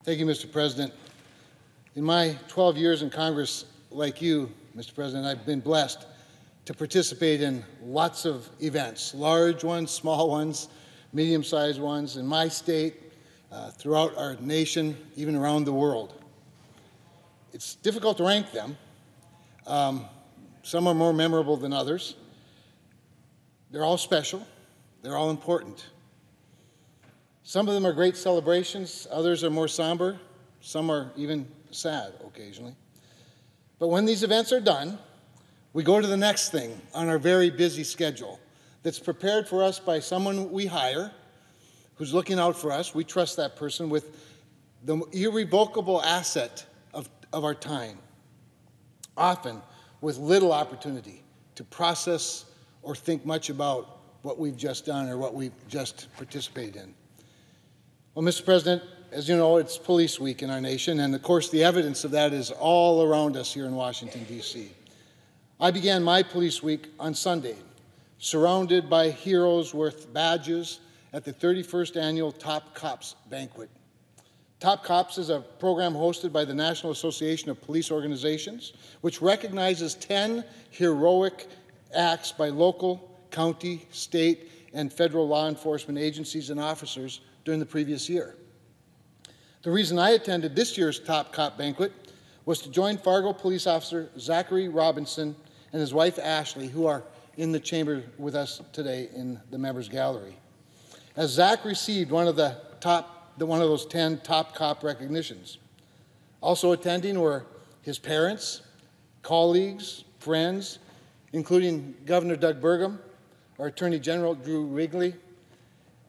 Thank you, Mr. President. In my 12 years in Congress, like you, Mr. President, I've been blessed to participate in lots of events, large ones, small ones, medium-sized ones, in my state, throughout our nation, even around the world. It's difficult to rank them. Some are more memorable than others. They're all special. They're all important. Some of them are great celebrations. Others are more somber. Some are even sad occasionally. But when these events are done, we go to the next thing on our very busy schedule that's prepared for us by someone we hire who's looking out for us. We trust that person with the irrevocable asset of our time, often with little opportunity to process or think much about what we've just done or what we've just participated in. Well, Mr. President, as you know, it's Police Week in our nation, and of course the evidence of that is all around us here in Washington, D.C. I began my Police Week on Sunday, surrounded by heroes with badges at the 31st Annual Top Cops Banquet. Top Cops is a program hosted by the National Association of Police Organizations, which recognizes 10 heroic acts by local, county, state, and federal law enforcement agencies and officers during the previous year. The reason I attended this year's Top Cop Banquet was to join Fargo Police Officer Zachary Robinson and his wife Ashley, who are in the chamber with us today in the members gallery, as Zach received one of those 10 Top Cop recognitions. Also attending were his parents, colleagues, friends, including Governor Doug Burgum, our Attorney General Drew Wrigley,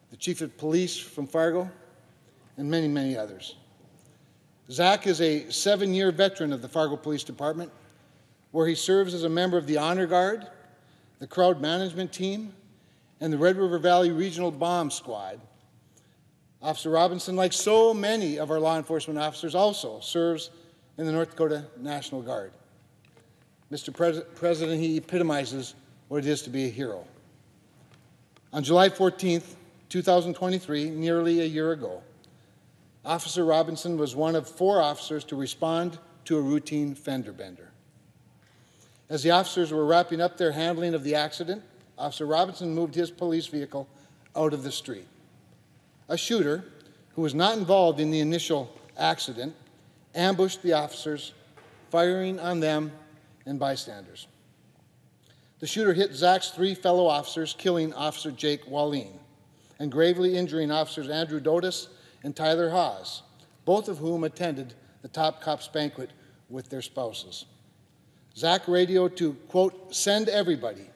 the Chief of Police from Fargo, and many, many others. Zach is a 7-year veteran of the Fargo Police Department, where he serves as a member of the Honor Guard, the Crowd Management Team, and the Red River Valley Regional Bomb Squad. Officer Robinson, like so many of our law enforcement officers, also serves in the North Dakota National Guard. Mr. President, he epitomizes what it is to be a hero. On July 14th, 2023, nearly a year ago, Officer Robinson was one of 4 officers to respond to a routine fender bender. As the officers were wrapping up their handling of the accident, Officer Robinson moved his police vehicle out of the street. A shooter, who was not involved in the initial accident, ambushed the officers, firing on them and bystanders. The shooter hit Zach's 3 fellow officers, killing Officer Jake Wallin and gravely injuring Officers Andrew Dotis and Tyler Haas, both of whom attended the Top Cops Banquet with their spouses. Zach radioed to, quote, "send everybody,"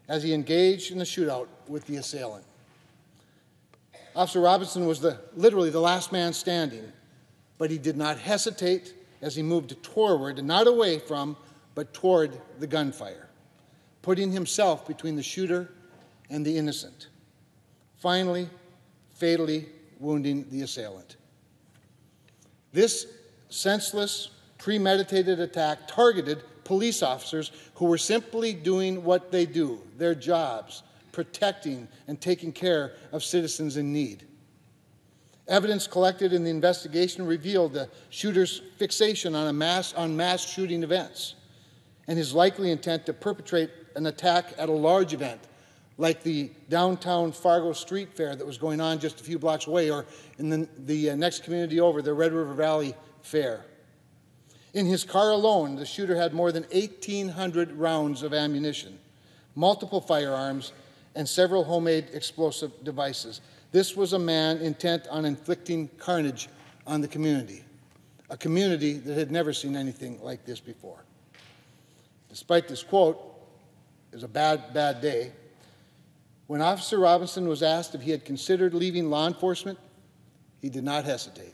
as he engaged in a shootout with the assailant. Officer Robinson was literally the last man standing, but he did not hesitate as he moved toward, not away from, but toward the gunfire, putting himself between the shooter and the innocent, finally, fatally wounding the assailant. This senseless, premeditated attack targeted police officers who were simply doing what they do, their jobs, protecting and taking care of citizens in need. Evidence collected in the investigation revealed the shooter's fixation on mass shooting events and his likely intent to perpetrate an attack at a large event like the downtown Fargo Street Fair that was going on just a few blocks away, or in the next community over, the Red River Valley Fair. In his car alone, the shooter had more than 1,800 rounds of ammunition, multiple firearms, and several homemade explosive devices. This was a man intent on inflicting carnage on the community, a community that had never seen anything like this before. Despite this quote, it was a bad, bad day. When Officer Robinson was asked if he had considered leaving law enforcement, he did not hesitate.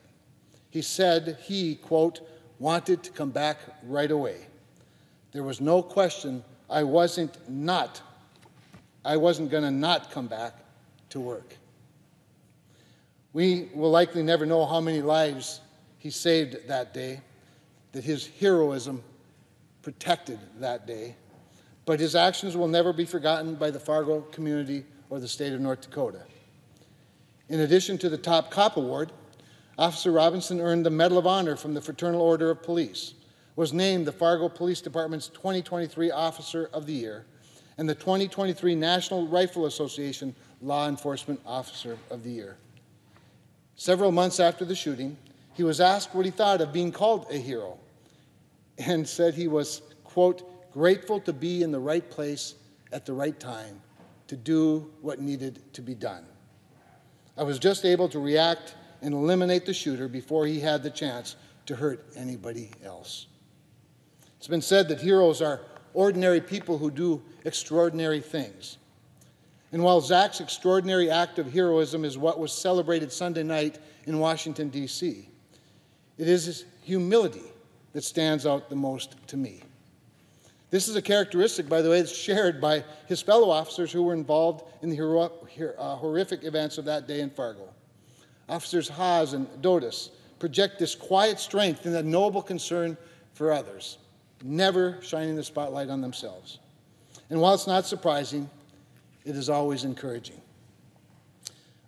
He said he, quote, "wanted to come back right away. There was no question I wasn't going to not come back to work." We will likely never know how many lives he saved that day, that his heroism protected that day, but his actions will never be forgotten by the Fargo community or the state of North Dakota. In addition to the Top Cop Award, Officer Robinson earned the Medal of Honor from the Fraternal Order of Police, was named the Fargo Police Department's 2023 Officer of the Year, and the 2023 National Rifle Association Law Enforcement Officer of the Year. Several months after the shooting, he was asked what he thought of being called a hero, and said he was, quote, grateful to be in the right place at the right time to do what needed to be done. I was just able to react and eliminate the shooter before he had the chance to hurt anybody else. It's been said that heroes are ordinary people who do extraordinary things. And while Zach's extraordinary act of heroism is what was celebrated Sunday night in Washington, D.C., it is his humility that stands out the most to me. This is a characteristic, by the way, that's shared by his fellow officers who were involved in the horrific events of that day in Fargo. Officers Haas and Dotis project this quiet strength and a noble concern for others, never shining the spotlight on themselves. And while it's not surprising, it is always encouraging.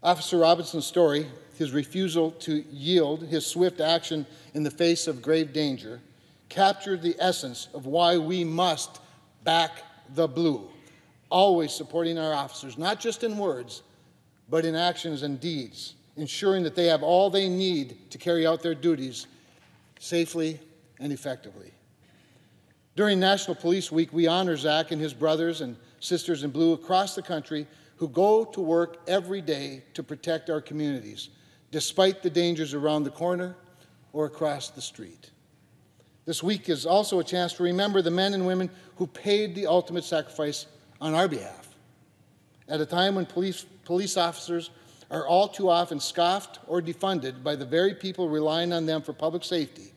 Officer Robinson's story, his refusal to yield, his swift action in the face of grave danger, captured the essence of why we must back the blue, always supporting our officers, not just in words, but in actions and deeds, ensuring that they have all they need to carry out their duties safely and effectively. During National Police Week, we honor Zach and his brothers and sisters in blue across the country who go to work every day to protect our communities, despite the dangers around the corner or across the street. This week is also a chance to remember the men and women who paid the ultimate sacrifice on our behalf. At a time when police officers are all too often scoffed or defunded by the very people relying on them for public safety,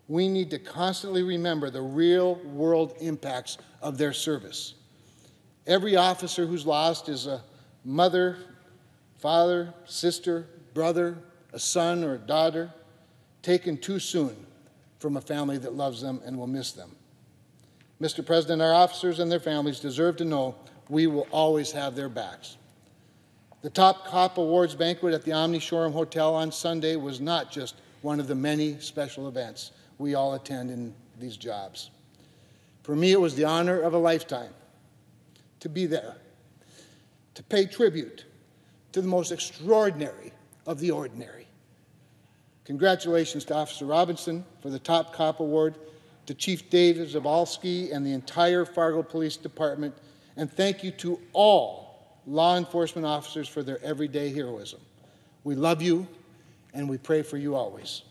we need to constantly remember the real-world impacts of their service. Every officer who's lost is a mother, father, sister, brother, a son or a daughter, taken too soon from a family that loves them and will miss them. Mr. President, our officers and their families deserve to know we will always have their backs. The Top Cop Awards banquet at the Omni Shoreham Hotel on Sunday was not just one of the many special events we all attend in these jobs. For me, it was the honor of a lifetime to be there, to pay tribute to the most extraordinary of the ordinary. Congratulations to Officer Robinson for the Top Cop Award, to Chief David Zabalski and the entire Fargo Police Department, and thank you to all law enforcement officers for their everyday heroism. We love you, and we pray for you always.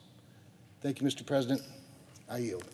Thank you, Mr. President. I yield.